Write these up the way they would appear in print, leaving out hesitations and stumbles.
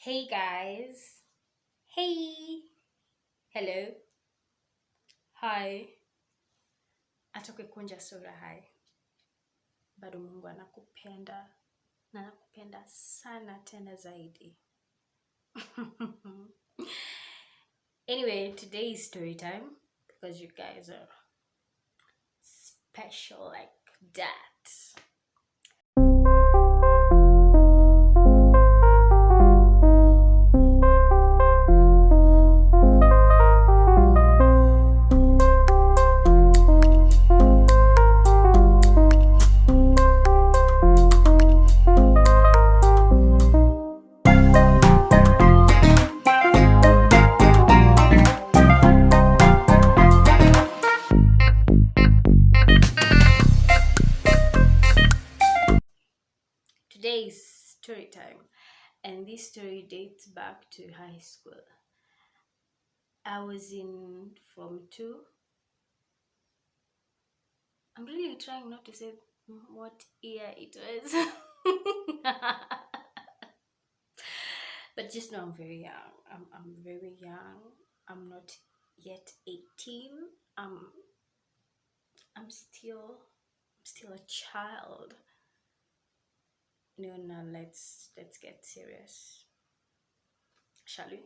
Hey guys. Hey. Hello. Hi. Atoke kunja sura hai. Bado Mungu anakupenda na anakupenda sana tena zaidi. Anyway, today is story time because you guys are special like that. Today is story time, and this story dates back to high school. I was in Form 2. I'm really trying not to say what year it was. But just know I'm very young. I'm very young. I'm not yet 18. I'm I'm still a child. No, let's get serious. Shall we?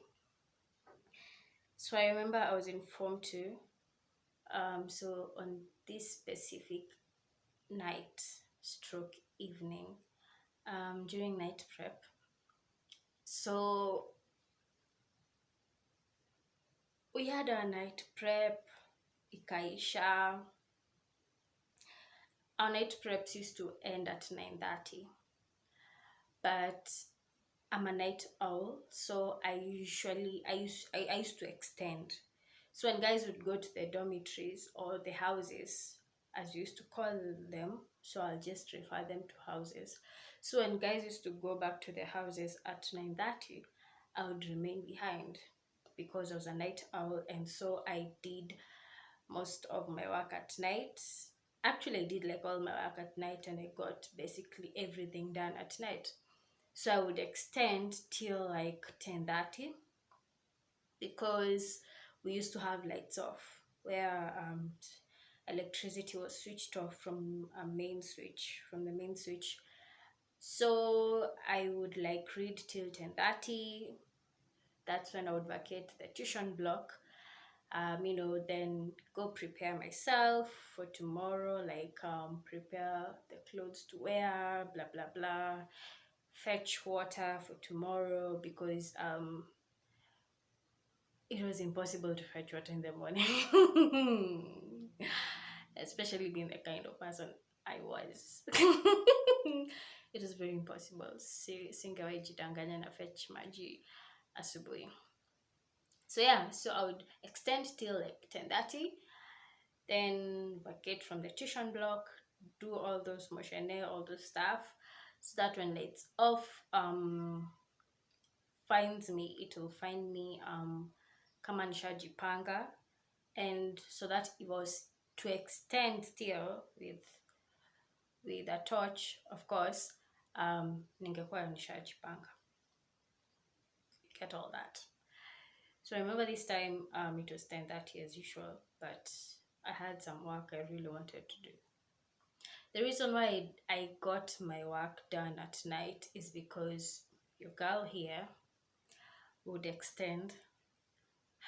So I remember I was in Form 2. So on this specific night stroke evening, during night prep. So we had a night prep, ikaisha. Our night preps used to end at 9:30. But I'm a night owl, so I used to extend. So when guys would go to the dormitories or the houses, as we used to call them, so I'll just refer them to houses. So when guys used to go back to their houses at 9:30, I would remain behind because I was a night owl, and so I did most of my work at night. Actually, I did like all my work at night, and I got basically everything done at night. So I would extend till like 10:30 because we used to have lights off where electricity was switched off from the main switch. So I would like read till 10:30. That's when I would vacate the tuition block. Then go prepare myself for tomorrow, like prepare the clothes to wear, blah blah blah, fetch water for tomorrow because it was impossible to fetch water in the morning. Especially being the kind of person I was. It was very impossible. Singewahi jidanganya na fetch maji asubuhi. So yeah, so I would extend till like 10:30, then vacate from the tuition block, do all those moshene, all those stuff, so that when lights off finds me, it will find me kama nishajipanga, and so that it was to extend still with a torch, of course, ningekuwa nishajipanga. Get all that. So I remember this time it was 10:30 as usual, but I had some work I really wanted to do. The reason why I got my work done at night is because your girl here would extend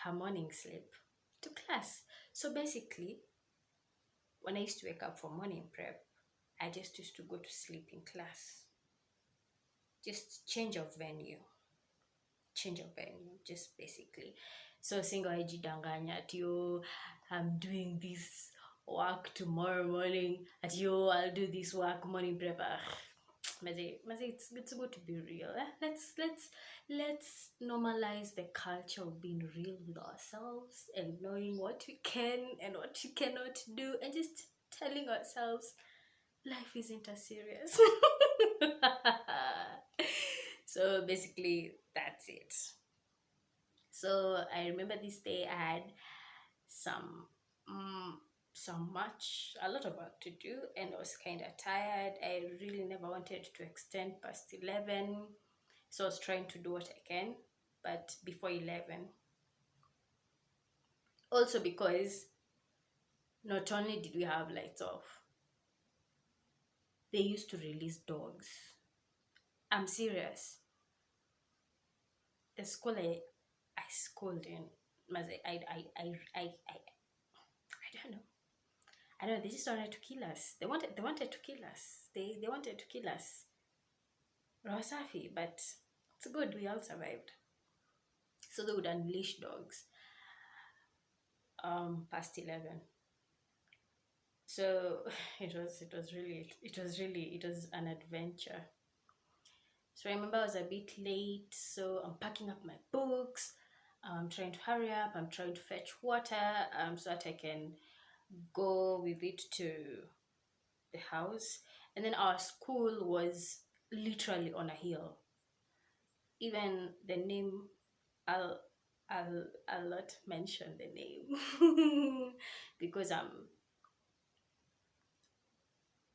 her morning sleep to class. So basically, when I used to wake up for morning prep, I just used to go to sleep in class. Just change of venue, just basically. So singawajidanganya at you, I'm doing this work tomorrow morning, at you, I'll do this work morning prep. It's good to be real. Let's normalize the culture of being real with ourselves and knowing what we can and what we cannot do, and just telling ourselves life isn't as serious. So basically that's it. So I remember this day I had a lot of work to do, and I was kind of tired. I really never wanted to extend past 11. So I was trying to do what I can, but before 11. Also because not only did we have lights off, they used to release dogs. I'm serious. The school I schooled in, I don't know. I don't know, they just wanted to kill us. They wanted to kill us. They wanted to kill us. Rawasafi, but it's good we all survived. So they would unleash dogs past 11. So it was an adventure. So I remember I was a bit late, so I'm packing up my books. I'm trying to hurry up. I'm trying to fetch water so that I can go with it to the house. And then our school was literally on a hill. Even the name, I'll I'll not mention the name because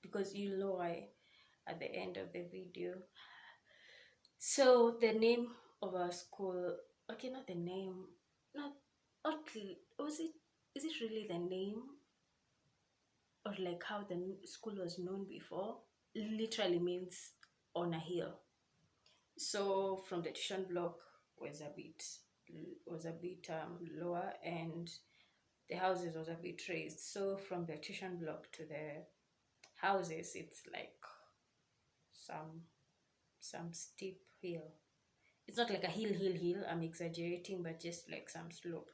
because you'll know why at the end of the video. So the name of our school, okay, not the name, not okay, was it? Is it really the name, or like how the school was known before? Literally means on a hill. So from the tuition block was a bit lower, and the houses was a bit raised. So from the tuition block to the houses, it's like some steep hill. It's not like a hill. I'm exaggerating, but just like some slope.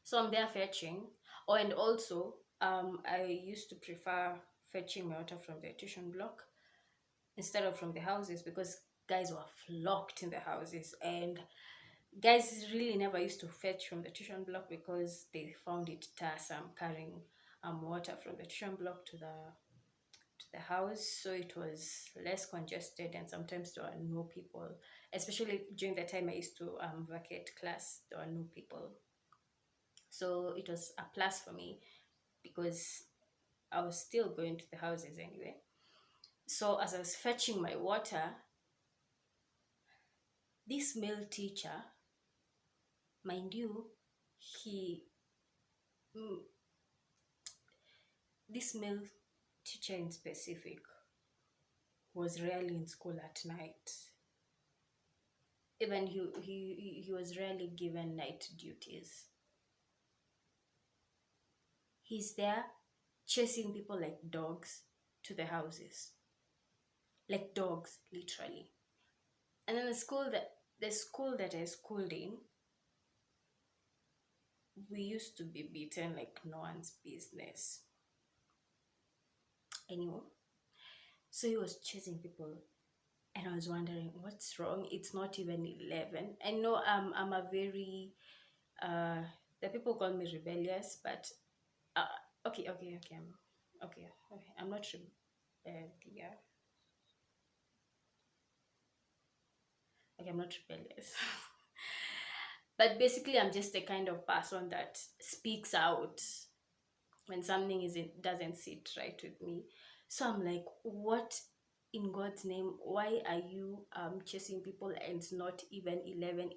So I'm there fetching. Oh, and also, I used to prefer fetching my water from the tuition block instead of from the houses because guys were flocked in the houses, and guys really never used to fetch from the tuition block because they found it tiresome carrying water from the tuition block to the house. So it was less congested, and sometimes there were no people, especially during the time I used to vacate class. There were no people, so it was a plus for me because I was still going to the houses anyway. So as I was fetching my water, this male teacher, mind you, he this male teacher in specific was rarely in school at night. Even he was rarely given night duties. He's there chasing people like dogs to the houses. Like dogs, literally. And then the school that I schooled in, we used to be beaten like no one's business. Anyway, so he was chasing people, and I was wondering what's wrong. It's not even 11. I know I'm a very the people call me rebellious, but okay, I'm not rebellious. Okay, I'm not rebellious. But basically, I'm just the kind of person that speaks out when something doesn't sit right with me. So I'm like, what in God's name? Why are you chasing people and it's not even 11?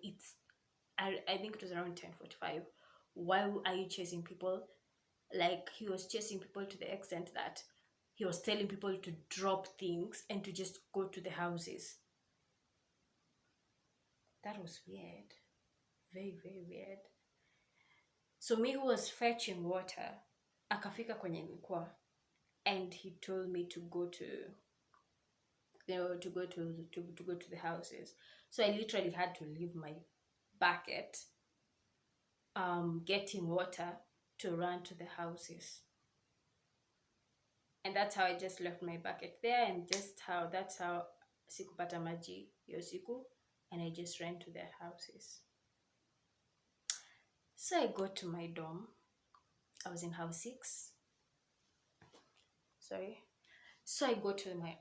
I think it was around 10:45. Why are you chasing people? Like, he was chasing people to the extent that he was telling people to drop things and to just go to the houses. That was weird. Very, very weird. So me who was fetching water, akafika kwenye nilikuwa, and he told me to go to the houses. So I literally had to leave my bucket getting water to run to the houses. And that's how I just left my bucket there, and that's how sikupata maji hiyo siku, and I just ran to their houses. So I go to my dorm. I was in house 6. Sorry. So I go to my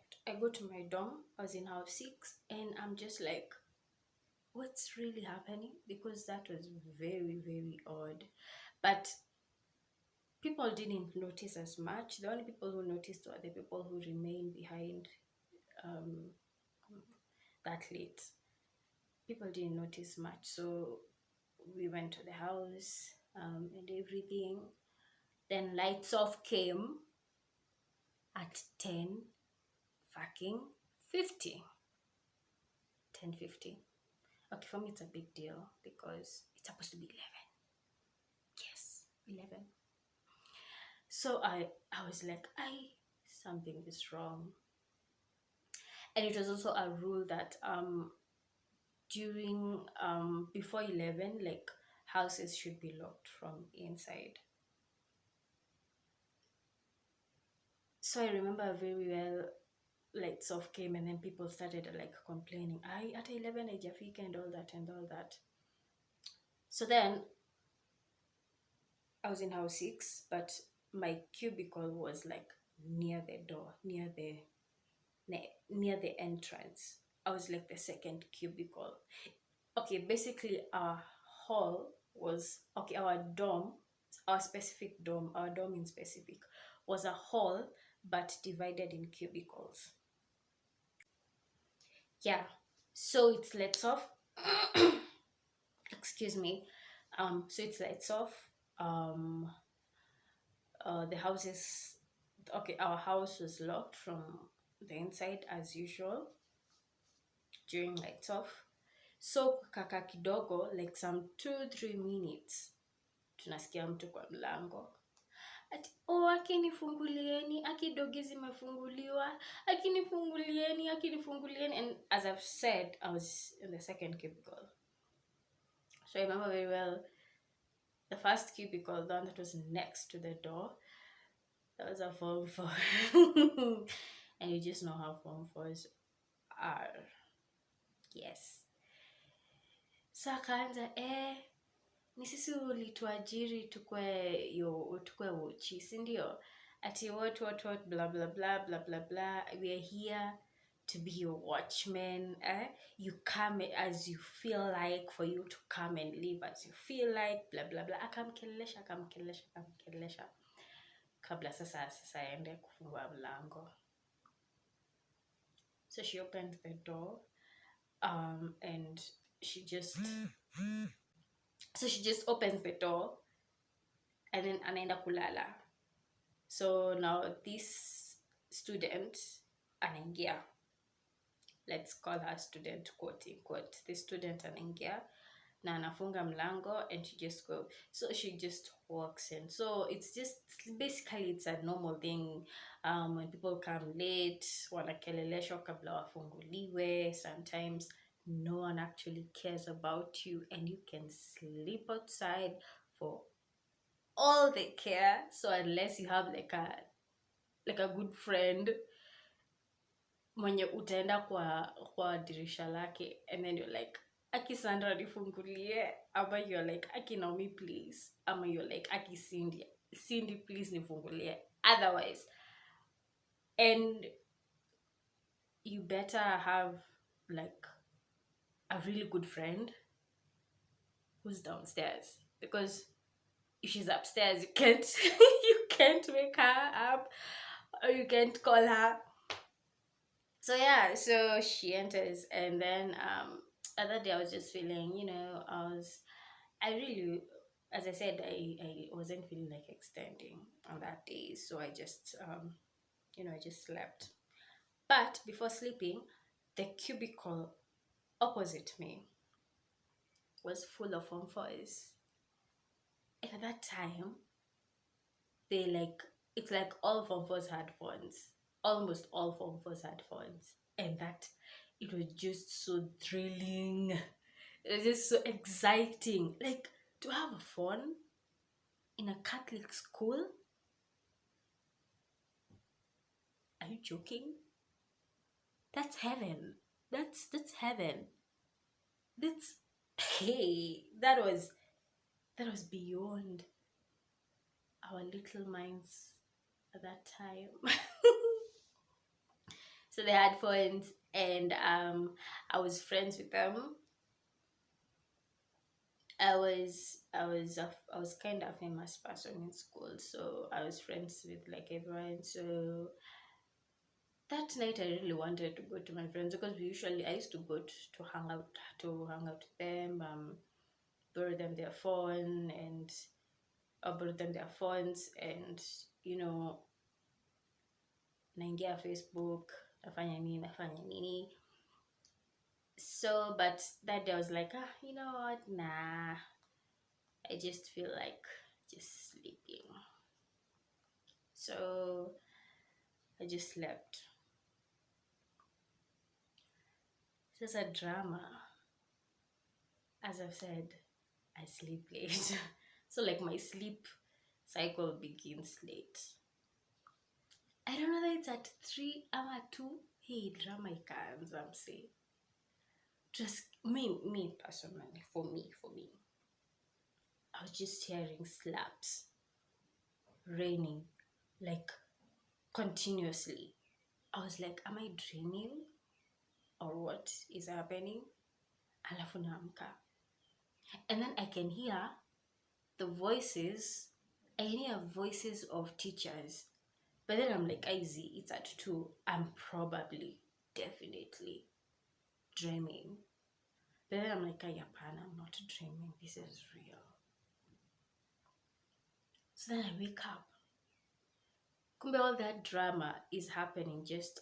dorm. I was in house 6, and I'm just like, what's really happening? Because that was very, very odd. But people didn't notice as much. The only people who noticed were the people who remained behind that late. People didn't notice much, so we went to the house and everything. Then lights off came at 10 fucking 50. 10:50. Okay, for me it's a big deal because it's supposed to be 11. Yes, 11. So I was like, something is wrong. And it was also a rule that during before 11, like, houses should be locked from inside. So I remember very well, lights off came and then people started like complaining, I at 11 haijafika and all that and all that. So then I was in house 6, but my cubicle was like near the door, near the entrance. I was like the second cubicle. Okay, basically our hall was, okay, our dorm, our dorm in specific was a hall but divided in cubicles. Yeah, so it's lights off. Excuse me. So it's lights off. The house is okay. Our house was locked from the inside as usual during lights off. So kaka kidogo, like some 2-3 minutes, tunasikia mtu kwa mlango ati, akinifungulieni, akidogi zimefunguliwa, akinifungulieni. And as I've said, I was in the second cubicle. So I remember very well, the first cubicle, the one that was next to the door, that was a Form 4. And you just know how Form 4s are. Yes. So akaanza, ni sisi ulituajiri tukwe uchi, si ndio? Ati what, blah, blah, blah, blah, blah, blah. We are here to be your watchmen. You come as you feel like, for you to come and leave as you feel like, blah, blah, blah. Akamkelesha. Kabla sasa aende kufungua mlango. So she opened the door, and she just opens the door and then anaenda kulala. So now this student anaingia, let's call her student, quote unquote. The student anaingia na anafunga mlango, and she just walks in. So it's just basically, it's a normal thing. When people come late, wanakeleleshwa kabla wafunguliwe. Sometimes no one actually cares about you and you can sleep outside for all they care. So unless you have like a good friend mwenye utaenda kwa dirisha lake, and then you're like, Aki Sandra nifungulie, ama you're like, Aki Naomi please, ama you're like, Aki Cindy please nifungulie. Otherwise, and you better have like a really good friend who's downstairs, because if she's upstairs, you can't you can't wake her up, or you can't call her. So yeah, so she enters, and then other day I was just feeling, I really, as I said, I wasn't feeling like extending on that day, so I just I just slept. But before sleeping, the cubicle opposite me was full of Form 4s. And at that time, it's like all Form 4s had phones. Almost all Form 4s had phones. And that, it was just so thrilling. It was just so exciting. Like, to have a phone in a Catholic school? Are you joking? That's heaven. That's heaven. That was beyond our little minds at that time. So they had phones, and I was friends with them. I was kind of a famous person in school, so I was friends with like everyone. So That night I really wanted to go to my friends because I used to go to hang out with them, borrow them their phone and borrow them their phones, and you know, naingia Facebook, nafanya nini. So but that day I was like, you know what, nah, I just feel like just sleeping. So I just slept. So it's a drama. As I've said, I sleep late. So like my sleep cycle begins late. I don't know that it's at 3 or 2. Hey, drama ikaanza msee. Just me personally, for me, I was just hearing slaps raining like continuously. I was like, am I dreaming or what is happening? Alafu naamka. And then I can hear the voices. I hear voices of teachers. But then I'm like, easy, it's at 2. I'm probably, definitely dreaming. But then I'm like, Japan, I'm not dreaming. This is real. So then I wake up. Kumbe all that drama is happening just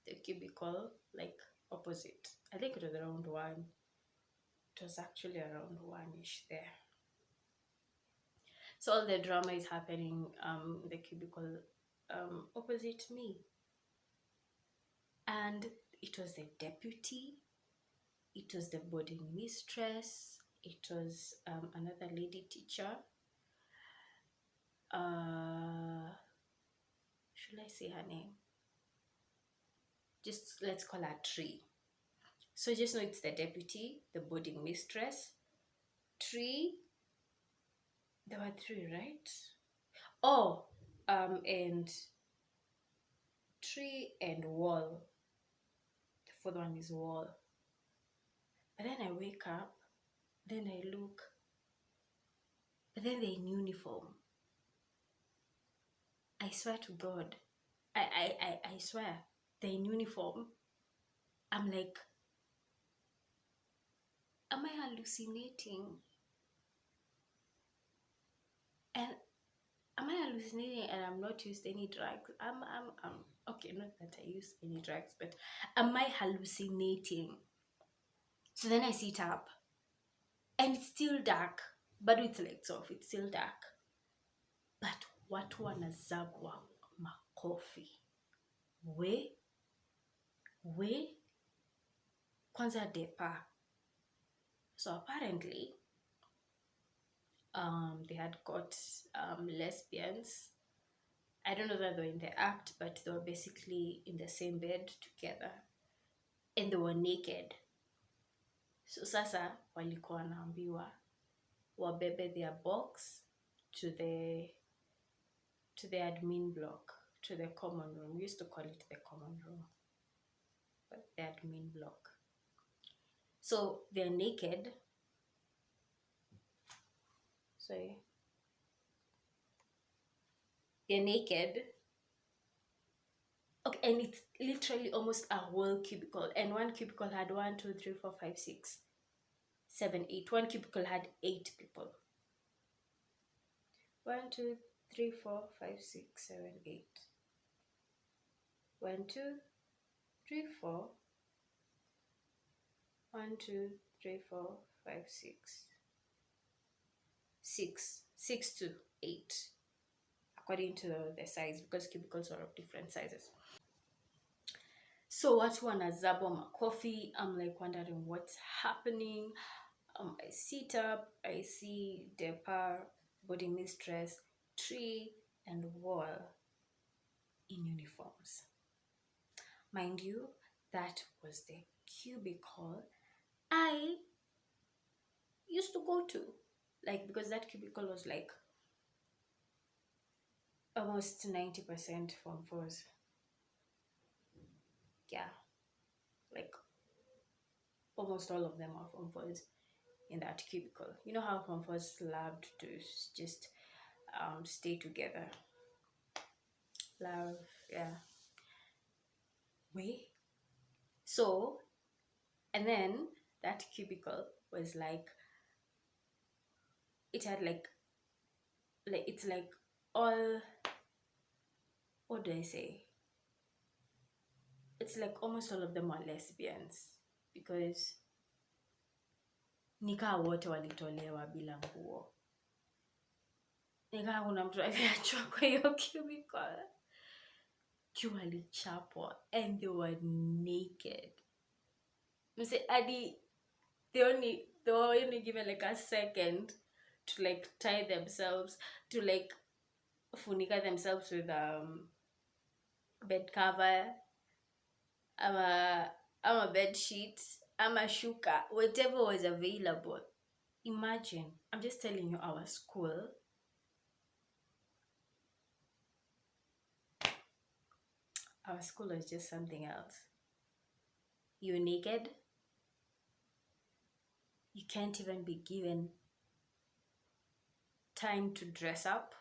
the cubicle, like opposite. I think it was around 1. It was actually around 1-ish there. So all the drama is happening the cubicle opposite me. And it was the deputy, it was the boarding mistress, it was another lady teacher. Should I say her name? Just let's call her Tree. So just know it's the deputy, the boarding mistress, Tree. There were 3, right? Oh, and Tree and Wall. The 4th one is Wall. But then I wake up, then I look, but then they're in uniform. I swear to God, I swear, they're in uniform. I'm like, am I hallucinating? And am I hallucinating and I'm not used any drugs? I'm okay, not that I use any drugs, but am I hallucinating? So then I sit up and it's still dark, but with lights off, it's still dark. But watu wanazabwa makofi. We kwanza depa. So apparently they had got lesbians. I don't know that they were in the act, but they were basically in the same bed together and they were naked. So sasa walikuwa wanaambiwa wabebe their box to the admin block, to the common room. We used to call it the common room, but the admin block. So they're naked. Sorry. They're naked. Okay, and it's literally almost a whole cubicle. And one cubicle had 1, 2, 3, 4, 5, 6, 7, 8. One cubicle had 8 people. 1, 2, 3, 4, 5, 6, 7, 8. 1, 2, 3, 4. 1, 2, 3, 4, 5, 6. 6 to 8. According to the size, because cubicles are of different sizes. So watu wanazabwa makofi. I'm like wondering what's happening. I sit up, I see Depa, body mistress, Tree, and Wall in uniforms. Mind you, that was the cubicle I used to go to. Like, because that cubicle was like almost 90% Form 4s. Yeah, like almost all of them are Form 4s in that cubicle. You know how Form 4s loved to just stay together. Love, yeah. way. So, and then that cubicle was like, it had like it's like all, what do I say? It's like almost all of them are lesbians because nikaa wote walitolewa bila nguo. Nikaa kuna mtu aliachwa kwa hiyo cubicle. Juu walichapwa and they were naked. Mse, adi, they were only given like a second to like tie themselves, to like funika themselves with bed cover, ama bed sheet, ama shuka, whatever was available. Imagine, I'm just telling you, our school was just something else. You're naked. You can't even be given time to dress up.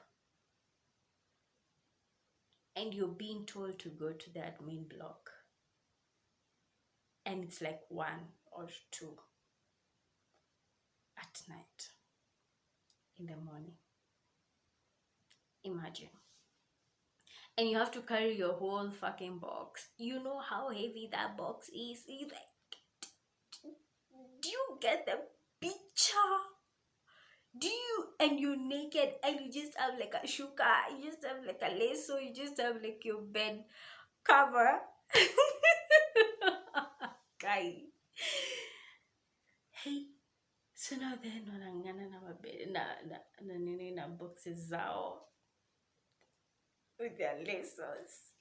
And you're being told to go to the admin block. And it's like 1 or 2 at night, in the morning. Imagine. And you have to carry your whole fucking box. You know how heavy that box is? Do you get the picture? And you're naked and you just have like a shuka, you just have like a lasso, you just have like your bed cover. Guy. Hey, so now they're wanang'ang'ana na mabed na nini na boxes zao with their lassos.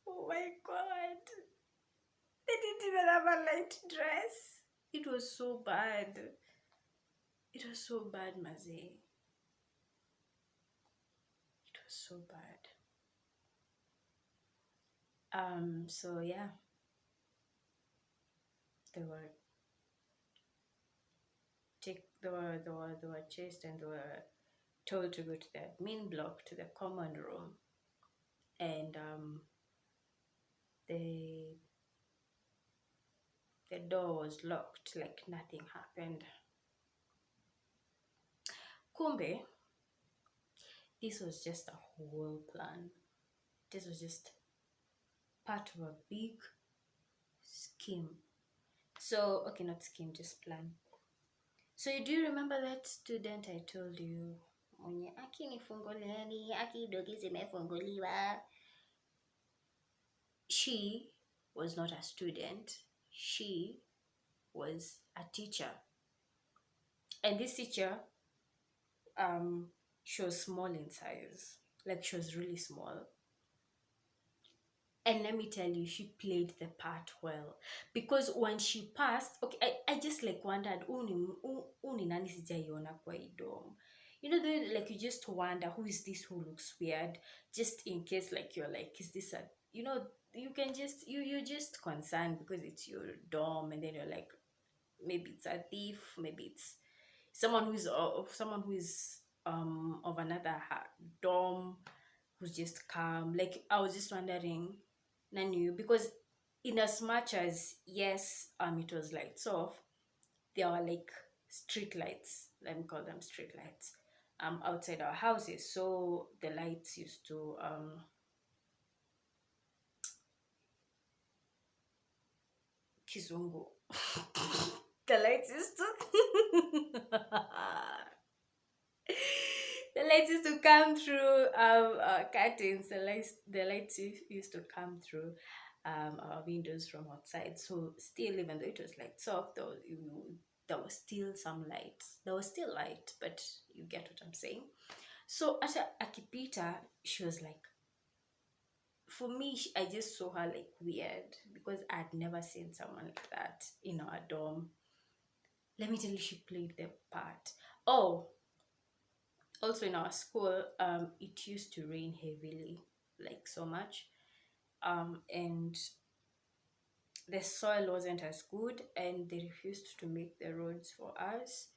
Oh my god. They didn't even have a light dress. It was so bad. It was so bad, Maze. It was so bad. So yeah. They were chased and they were told to go to the admin block, to the common room. And the door was locked, like nothing happened. Kumbe, this was just a whole plan. This was just part of a big scheme. So, okay, not scheme, just plan. So do you remember that student I told you? Mwenye akinifungulieni, akidogi zimefunguliwa. She was not a student. She was a teacher. And this teacher, she was small in size. Like, she was really small. And let me tell you, she played the part well. Because when she passed, okay, I just like wondered, uni nani sijaiona kwa hii dorm. You know, like you just wonder, who is this who looks weird? Just in case, like, you're like, is this a, you know, you can just, you're just concerned because it's your dorm, and then you're like, maybe it's a thief, maybe it's someone who is of another dorm, who's just calm. Like, I was just wondering, Nanu, because in as much as, yes, it was lights off, there were like street lights, let me call them street lights, outside our houses. So the lights used to kizungu. The lights used to the lights used to come through curtains. The lights used to come through our windows from outside. So still, even though it was like soft, there was still some light. There was still light, but you get what I'm saying. So as akipita, she was like, for me, I just saw her like weird because I'd never seen someone like that in our dorm. Let me tell you, she played the part. Oh, also in our school, it used to rain heavily, like so much, and the soil wasn't as good, and they refused to make the roads for us,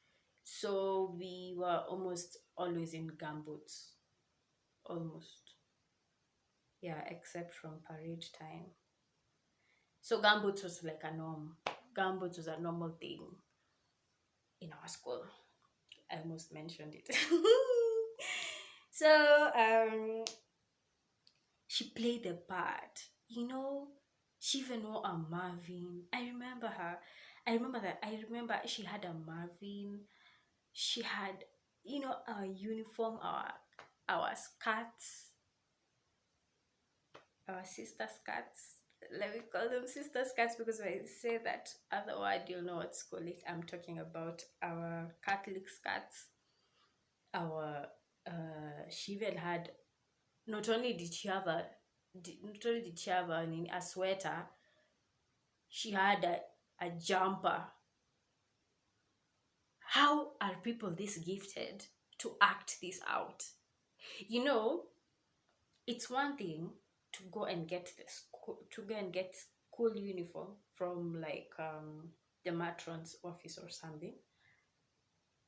so we were almost always in gumboots, almost, yeah, except from parade time. So gumboots was like a norm. Gumboots was a normal thing in our school. I almost mentioned it. So she played the part. She even wore a Marvin. I remember her. I remember that. I remember she had a Marvin. She had, our uniform, our skirts, our sister skirts. Let me call them sister skirts because when I say that other word, you'll know what to call it. I'm talking about our Catholic skirts. She even had, not only did she have a sweater, she had a jumper. How are people this gifted to act this out? It's one thing to go and get school uniform from like the matron's office or something,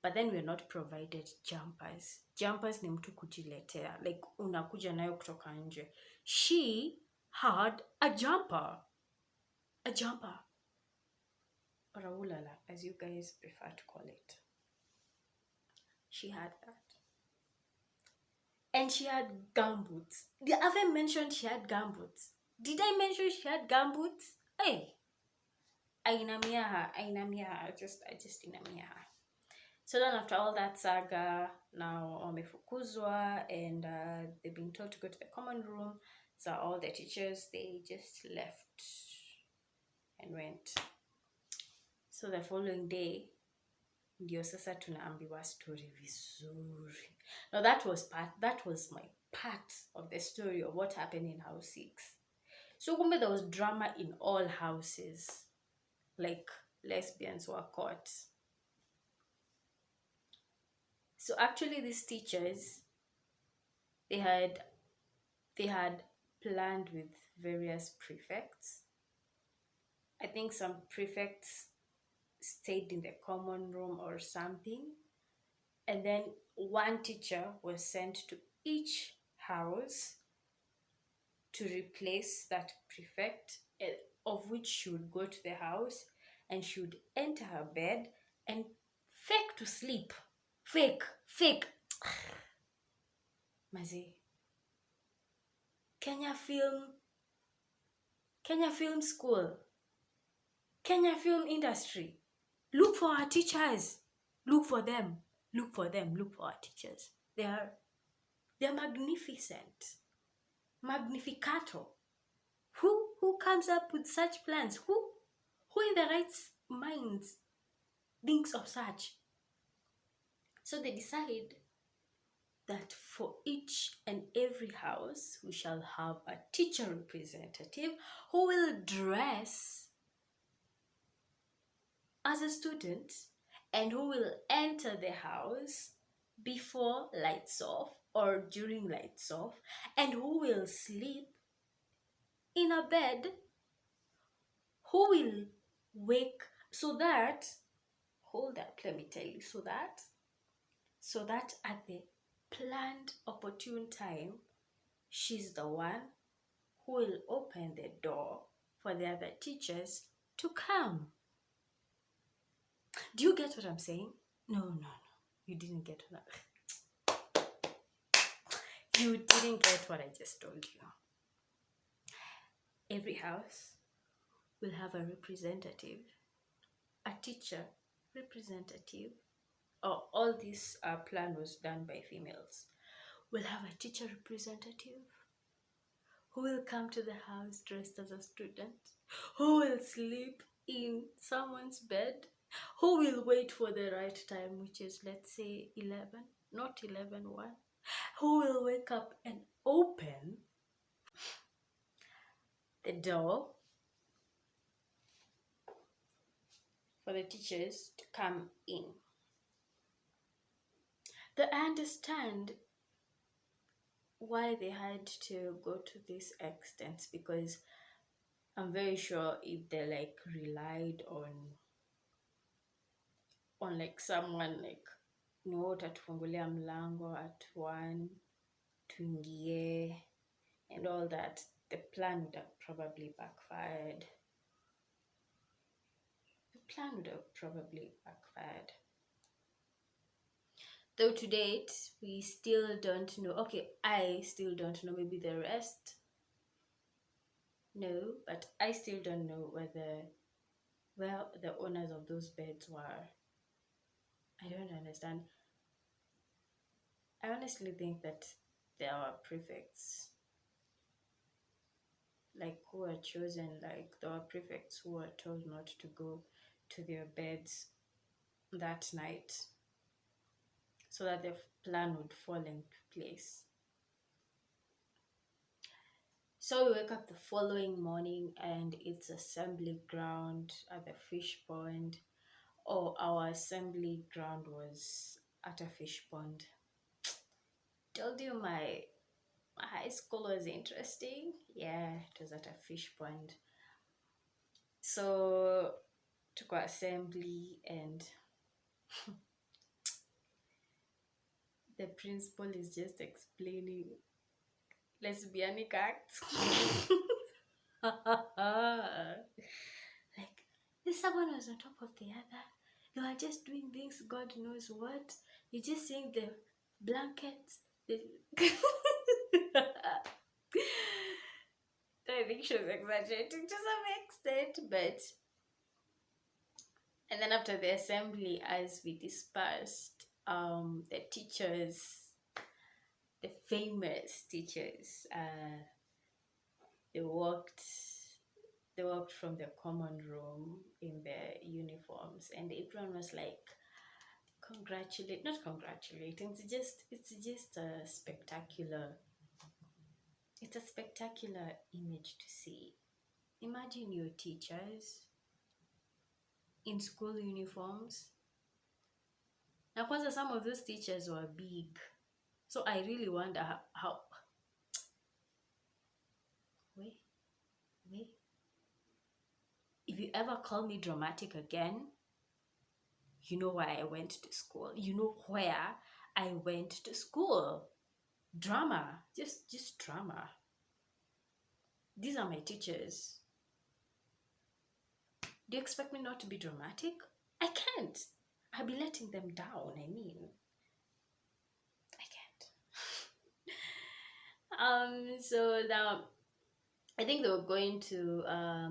but then we're not provided jumpers. Jumpers ni mtu kujiletea, like unakuja nayo kutoka nje. She had a jumper, or a ulala, as you guys prefer to call it. She had that. And she had gumboots. Did I ever mention she had gumboots? Did I mention she had gumboots? Hey, I just inamia her. So then after all that saga, now wamefukuzwa and they've been told to go to the common room. So all the teachers, they just left and went. So the following day, ndio sasa tunaambiwa story vizuri. Now that was my part of the story of what happened in house 6. So kumbe there was drama in all houses, like lesbians were caught. So actually these teachers, they had planned with various prefects. I think some prefects stayed in the common room or something, and then one teacher was sent to each house to replace that prefect, of which she would go to the house and she would enter her bed and fake to sleep. Fake. Mazi. Kenya Film School. Kenya Film Industry. Look for our teachers. Look for them. Look for our teachers. They're magnificent. Magnificato. Who comes up with such plans? Who in the right minds thinks of such? So they decide that for each and every house, we shall have a teacher representative who will dress as a student and who will enter the house before lights off or during lights off, and who will sleep in a bed, who will wake, so that, hold up, let me tell you, so that at the planned opportune time, she's the one who will open the door for the other teachers to come. Do you get what I'm saying? No, you didn't get what you didn't get what I just told you. Every house will have a representative, a teacher representative. All this plan was done by females. We'll have a teacher representative who will come to the house dressed as a student, who will sleep in someone's bed, who will wait for the right time, which is, let's say, 11, not 11:1, who will wake up and open the door for the teachers to come in. That I understand why they had to go to this extent, because I'm very sure if they like relied on like someone like, utatufungulia mlango at 1 tuingie and all that, the plan would have probably backfired. plan would have probably backfired. Though to date, we still don't know. Okay, I still don't know. Maybe the rest know, but I still don't know where the owners of those beds were. I don't understand. I honestly think that there are prefects, like who are chosen, like there are prefects who are told not to go to their beds that night so that the plan would fall into place. So we wake up the following morning and it's assembly ground at the fish pond. Oh, our assembly ground was at a fish pond. Told you my high school was interesting. Yeah, it was at a fish pond. So took our assembly and the principal is just explaining lesbianic acts. Like, this someone was on top of the other. You are just doing things, God knows what. You're just saying the blankets. I think she was exaggerating to some extent, but. And then after the assembly, as we dispersed, the teachers, the famous teachers, they walked from the common room in their uniforms, and everyone was like not congratulating, it's just a spectacular image to see. Imagine your teachers in school uniforms. Now kwanza, some of those teachers were big, so I really wonder how wait if you ever call me dramatic again, you know why I went to school. You know where I went to school. Drama. Just drama. These are my teachers. Do you expect me not to be dramatic? I can't. I'll be letting them down. I can't. So now I think they were going to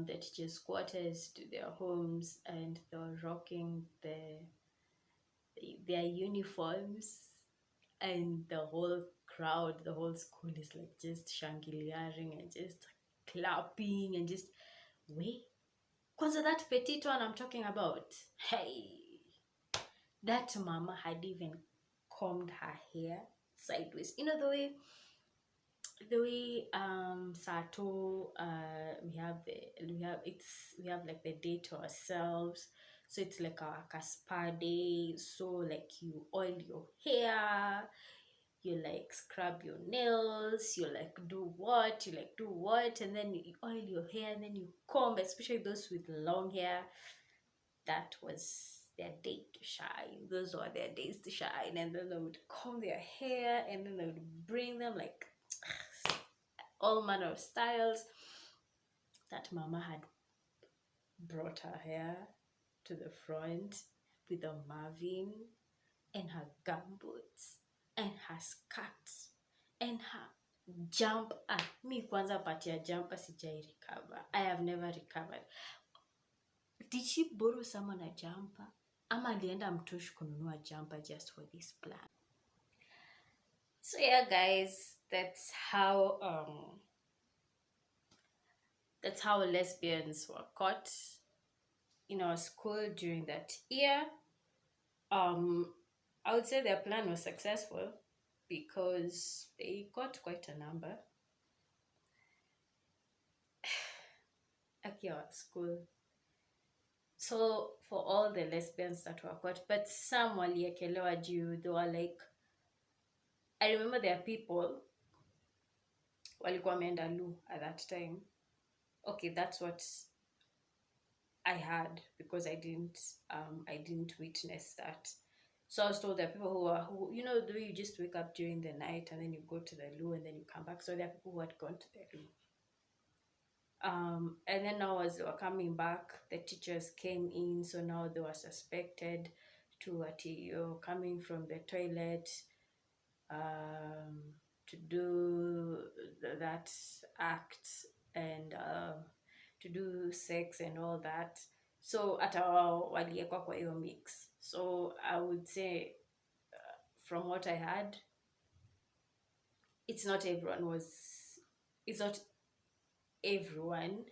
the teachers' quarters, to their homes, and they were rocking their uniforms, and the whole crowd, the whole school is like just shangiliaring and just clapping and just wait. Kwanza, that petite one I'm talking about, hey, that mama had even combed her hair sideways. You know the way Sato, we have like the day to ourselves, so it's like our spa day. So like you oil your hair, you like scrub your nails, you like do what, and then you oil your hair, and then you comb, especially those with long hair. That was their day to shine. Those were their days to shine. And then they would comb their hair, and then they would bring them like all manner of styles. That mama had brought her hair to the front with a Marvin and her gumboots and her skirt and her jumper. Me kwanza pati ya jumper sijai recover. I have never recovered. Did she borrow someone a jumper? Ama alienda Mtosh kununua jumper just for this plan? So yeah, guys, that's how lesbians were caught in our school during that year. I would say their plan was successful because they got quite a number at our school. So for all the lesbians that were caught, but some waliekelewa juu, they were like, I remember there are people walikuwa wameenda Lu at that time. Okay, that's what I had, because I didn't witness that. So I was told there are people who you know, the way you just wake up during the night and then you go to the loo and then you come back. So there are people who had gone to the loo. And then now as they were coming back, the teachers came in, so now they were suspected to you're coming from the toilet to do that act and to do sex and all that. So hata wao waliekwa kwa hiyo mix. So I would say from what I heard, it's not everyone,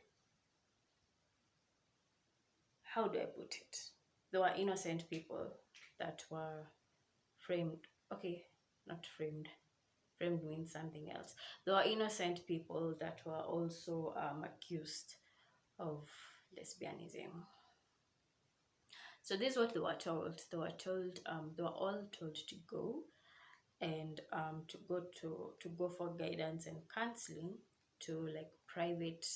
how do I put it? There were innocent people that were framed. Okay, not framed. Framed means something else. There were innocent people that were also accused of lesbianism. So this is what they were told. They were all told to go and to go for guidance and counseling to like private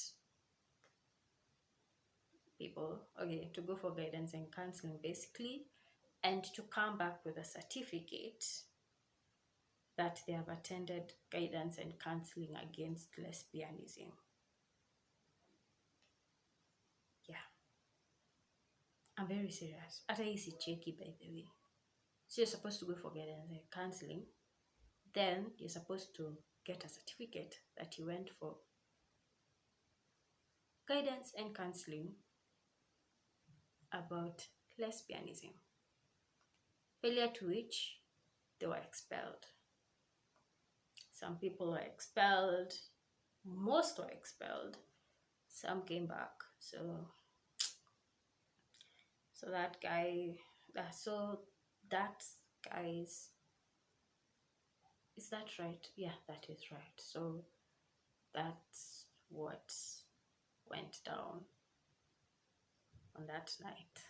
people. Okay, to go for guidance and counseling basically, and to come back with a certificate that they have attended guidance and counseling against lesbianism. Yeah, I'm very serious. At easy checky, by the way. So you're supposed to go for guidance and counseling, then you're supposed to get a certificate that you went for guidance and counseling about lesbianism. Failure to which they were expelled. Some people were expelled, most were expelled, some came back. So that guy's, is that right? Yeah, that is right. So that's what went down on that night.